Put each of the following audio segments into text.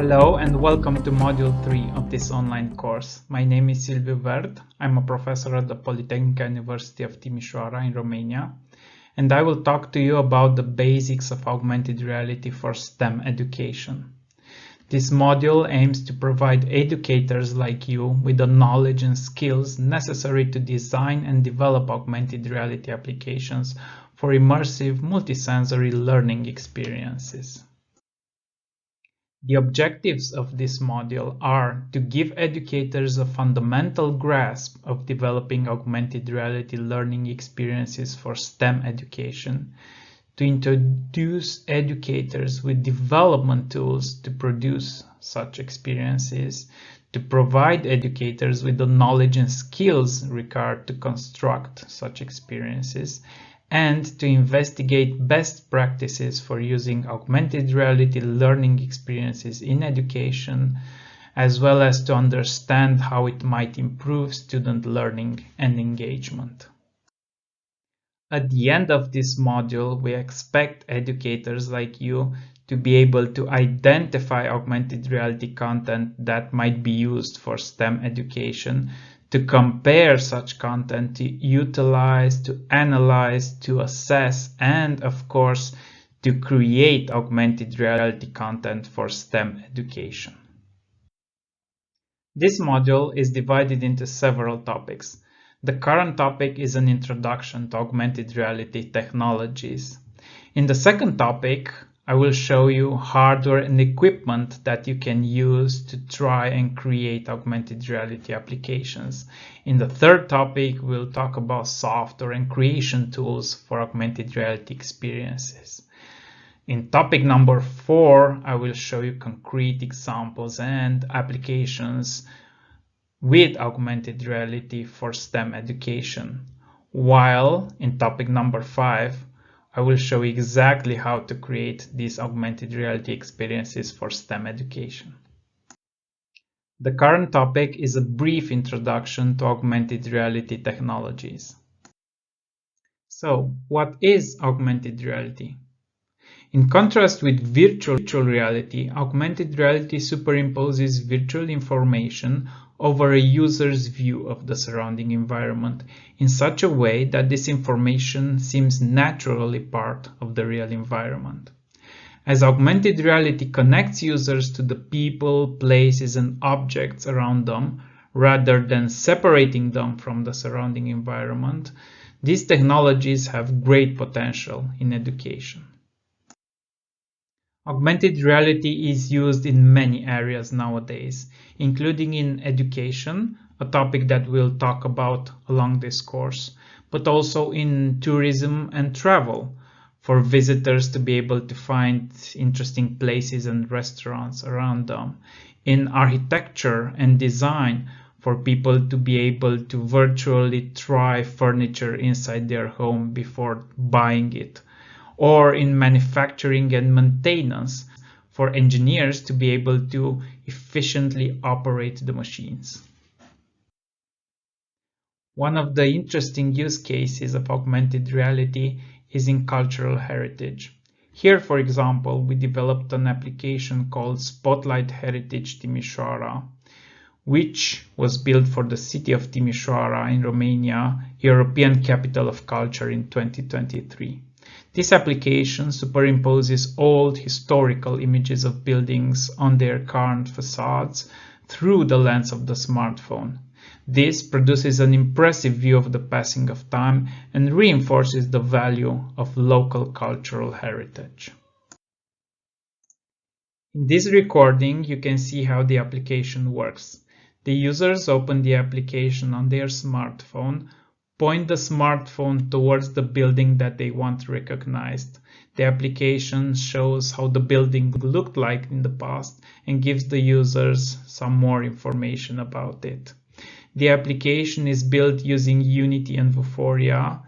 Hello and welcome to Module 3 of this online course. My name is Silviu Verd. I'm a professor at the Polytechnic University of Timișoara in Romania, and I will talk to you about the basics of augmented reality for STEM education. This module aims to provide educators like you with the knowledge and skills necessary to design and develop augmented reality applications for immersive multisensory learning experiences. The objectives of this module are to give educators a fundamental grasp of developing augmented reality learning experiences for STEM education, to introduce educators with development tools to produce such experiences, to provide educators with the knowledge and skills required to construct such experiences, and to investigate best practices for using augmented reality learning experiences in education, as well as to understand how it might improve student learning and engagement. At the end of this module, we expect educators like you to be able to identify augmented reality content that might be used for STEM education, to compare such content, to utilize, to analyze, to assess, and of course, to create augmented reality content for STEM education. This module is divided into several topics. The current topic is an introduction to augmented reality technologies. In the second topic, I will show you hardware and equipment that you can use to try and create augmented reality applications. In the third topic, we'll talk about software and creation tools for augmented reality experiences. In topic number 4, I will show you concrete examples and applications with augmented reality for STEM education. While in topic number 5, I will show you exactly how to create these augmented reality experiences for STEM education. The current topic is a brief introduction to augmented reality technologies. So, what is augmented reality? In contrast with virtual reality, augmented reality superimposes virtual information over a user's view of the surrounding environment in such a way that this information seems naturally part of the real environment. As augmented reality connects users to the people, places, and objects around them, rather than separating them from the surrounding environment, these technologies have great potential in education. Augmented reality is used in many areas nowadays, including in education, a topic that we'll talk about along this course, but also in tourism and travel, for visitors to be able to find interesting places and restaurants around them, in architecture and design, for people to be able to virtually try furniture inside their home before buying it, or in manufacturing and maintenance, for engineers to be able to efficiently operate the machines. One of the interesting use cases of augmented reality is in cultural heritage. Here, for example, we developed an application called Spotlight Heritage Timișoara, which was built for the city of Timișoara in Romania, European Capital of Culture in 2023. This application superimposes old historical images of buildings on their current facades through the lens of the smartphone. This produces an impressive view of the passing of time and reinforces the value of local cultural heritage. In this recording, you can see how the application works. The users open the application on their smartphone, point the smartphone towards the building that they want recognized. The application shows how the building looked like in the past and gives the users some more information about it. The application is built using Unity and Vuforia,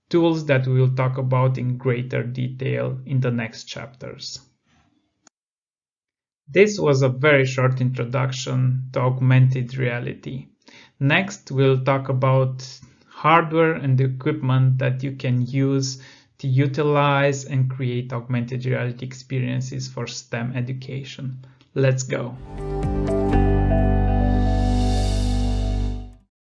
tools that we will talk about in greater detail in the next chapters. This was a very short introduction to augmented reality. Next, we'll talk about hardware and equipment that you can use to utilize and create augmented reality experiences for STEM education. Let's go.